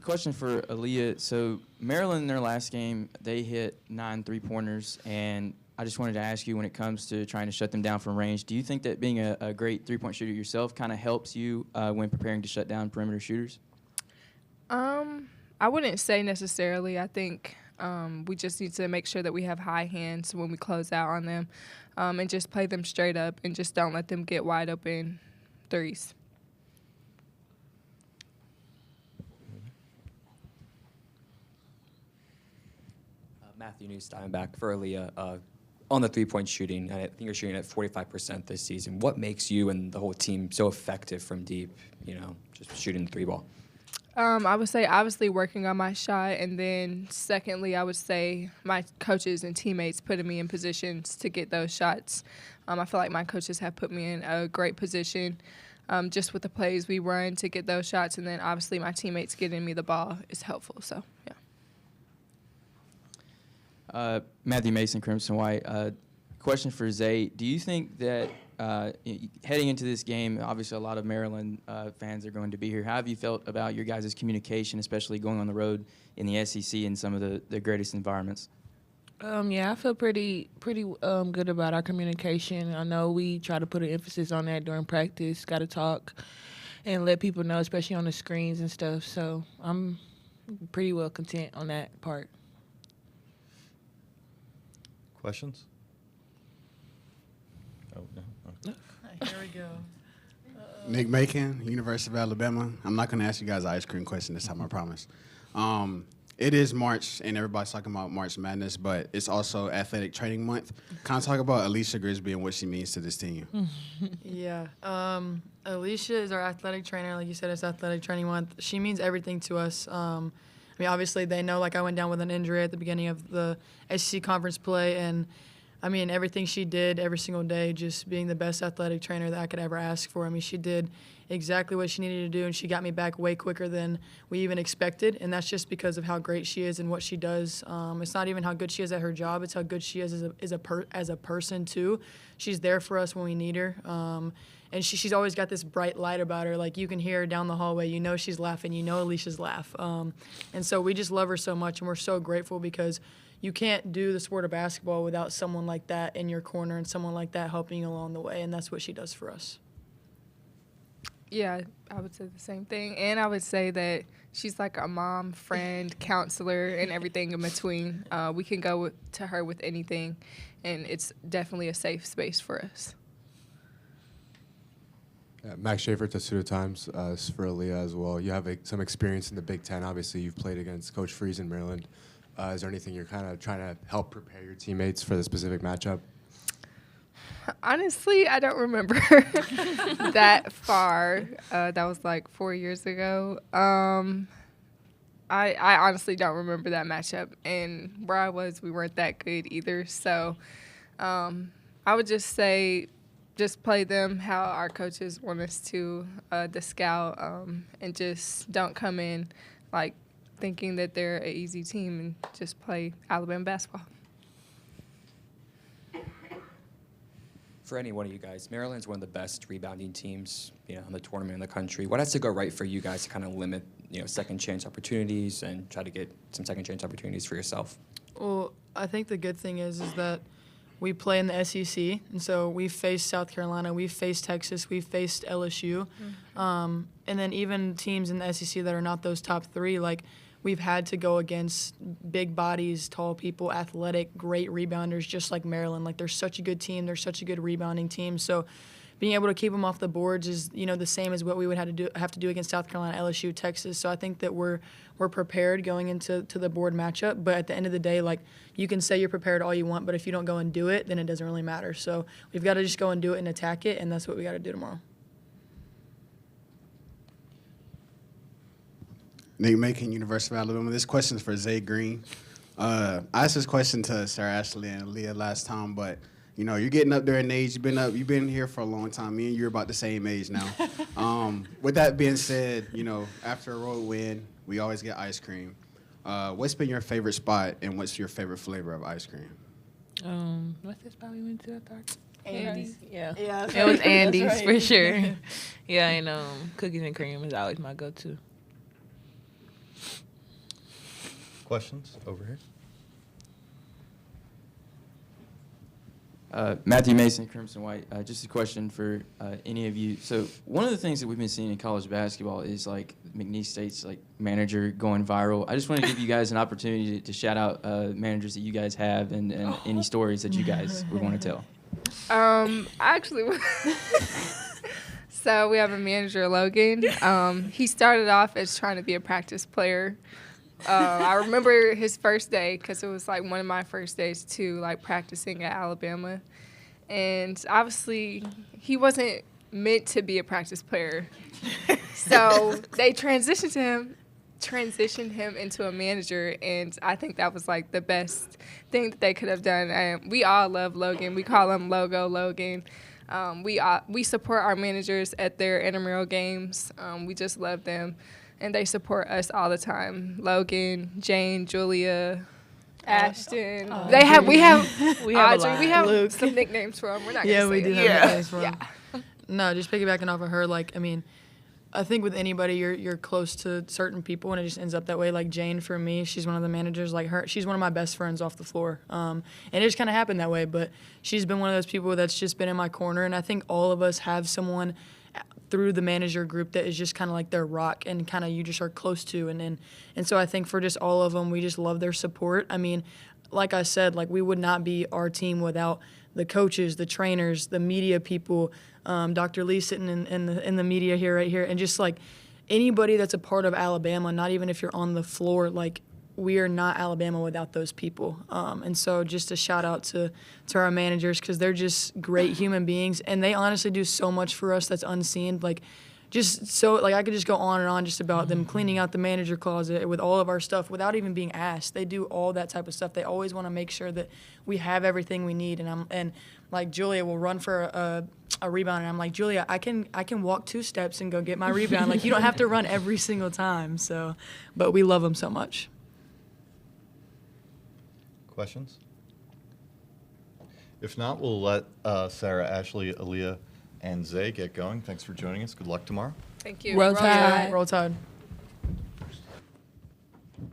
Question for Aaliyah. So Maryland in their last game, they hit 9 3-pointers, and I just wanted to ask you, when it comes to trying to shut them down from range, do you think that being a great three-point shooter yourself kind of helps you when preparing to shut down perimeter shooters? I wouldn't say necessarily. I think we just need to make sure that we have high hands when we close out on them, and just play them straight up and just don't let them get wide open threes. Matthew Newstein back for Aaliyah. On the three-point shooting, I think you're shooting at 45% this season. What makes you and the whole team so effective from deep, just shooting the three ball? I would say obviously working on my shot, and then secondly, I would say my coaches and teammates putting me in positions to get those shots. I feel like my coaches have put me in a great position just with the plays we run to get those shots, and then obviously my teammates getting me the ball is helpful. So, yeah. Matthew Mason, Crimson White. Question for Zaay. Do you think that heading into this game, obviously a lot of Maryland fans are going to be here. How have you felt about your guys' communication, especially going on the road in the SEC in some of the greatest environments? Yeah, I feel pretty good about our communication. I know we try to put an emphasis on that during practice. Got to talk and let people know, especially on the screens and stuff. So I'm pretty well content on that part. Questions? Oh, no. Here we go. Nick Macon, University of Alabama. I'm not going to ask you guys an ice cream question this time, I promise. It is March, and everybody's talking about March Madness, but it's also Athletic Training Month. Kind of talk about Aaliyah Grisby and what she means to this team. Yeah. Aaliyah is our athletic trainer. Like you said, it's Athletic Training Month. She means everything to us. Obviously, they know, I went down with an injury at the beginning of the SEC conference play, and, everything she did every single day, just being the best athletic trainer that I could ever ask for. She did exactly what she needed to do, and she got me back way quicker than we even expected, and that's just because of how great she is and what she does. It's not even how good she is at her job, it's how good she is as a person, too. She's there for us when we need her. And she's always got this bright light about her. You can hear her down the hallway. She's laughing. Alicia's laugh. And so we just love her so much, and we're so grateful because you can't do the sport of basketball without someone like that in your corner and someone like that helping you along the way, and that's what she does for us. Yeah, I would say the same thing. And I would say that she's like a mom, friend, counselor, and everything in between. We can go to her with anything, and it's definitely a safe space for us. Max Schaefer, Testudo Times, for Aaliyah as well. You have some experience in the Big Ten. Obviously, you've played against Coach Freeze in Maryland. Is there anything you're kind of trying to help prepare your teammates for the specific matchup? Honestly, I don't remember that far. That was 4 years ago. I honestly don't remember that matchup. And where I was, we weren't that good either. So I would just say just play them how our coaches want us to, the scout, and just don't come in thinking that they're an easy team, and just play Alabama basketball. For any one of you guys, Maryland's one of the best rebounding teams, in the tournament in the country. What has to go right for you guys to kind of limit, second chance opportunities and try to get some second chance opportunities for yourself? Well, I think the good thing is that we play in the SEC, and so we've faced South Carolina, we've faced Texas, we've faced LSU, and then even teams in the SEC that are not those top three, we've had to go against big bodies, tall people, athletic, great rebounders, just like Maryland. They're such a good team. They're such a good rebounding team. So being able to keep them off the boards is, the same as what we would have to do against South Carolina, LSU, Texas. So I think that we're prepared going into the board matchup. But at the end of the day, you can say you're prepared all you want, but if you don't go and do it, then it doesn't really matter. So we've got to just go and do it and attack it, and that's what we got to do tomorrow. Nick Macon, University of Alabama. This question is for Zaay Green. I asked this question to Sarah, Ashlee, and Aaliyah last time, but you're getting up there in age. You've been here for a long time. Me and you're about the same age now. With that being said, after a road win, we always get ice cream. What's been your favorite spot, and what's your favorite flavor of ice cream? What's the spot we went to at the arcade? Andy's. Yeah. It was Andy's right. for sure. Yeah, and cookies and cream is always my go-to. Questions over here? Matthew Mason, Crimson White. Just a question for any of you. So one of the things that we've been seeing in college basketball is like McNeese State's like manager going viral. I just want to give you guys an opportunity to shout out managers that you guys have and any stories that you guys would want to tell. Actually, so we have a manager, Logan. He started off as trying to be a practice player. I remember his first day because it was like one of my first days too, like practicing at Alabama. And obviously, he wasn't meant to be a practice player. So they transitioned him into a manager, and I think that was like the best thing that they could have done. And we all love Logan. We call him Logo Logan. We support our managers at their intramural games. We just love them. And they support us all the time. Logan, Jane, Julia, Ashton. We have Audrey. We have Luke. some nicknames for them. We're not Yeah, gonna we say do it. have nicknames for 'em. Yeah. No, just piggybacking off of her, like, I mean, I think with anybody, you're close to certain people, and it just ends up that way. Like Jane, for me, she's one of the managers. Like she's one of my best friends off the floor, and it just kind of happened that way. But she's been one of those people that's just been in my corner, and I think all of us have someone through the manager group that is just kind of like their rock and kind of you just are close to, and so I think for just all of them, we just love their support. I mean, like I said, like we would not be our team without the coaches, the trainers, the media people, Dr. Lee sitting in the media here, right here, and just like anybody that's a part of Alabama, not even if you're on the floor, like we are not Alabama without those people. And so just a shout out to our managers because they're just great human beings, and they honestly do so much for us that's unseen. Like just so like I could just go on and on just about them cleaning out the manager closet with all of our stuff without even being asked. They do all that type of stuff. They always want to make sure that we have everything we need. And like Julia will run for a rebound, and I'm like, Julia, I can walk 2 steps and go get my rebound. Like you don't have to run every single time. So, but we love them so much. Questions? If not, we'll let Sarah, Ashlee, Aaliyah, and Zaay get going. Thanks for joining us. Good luck tomorrow. Thank you. Roll Tide. Roll Tide.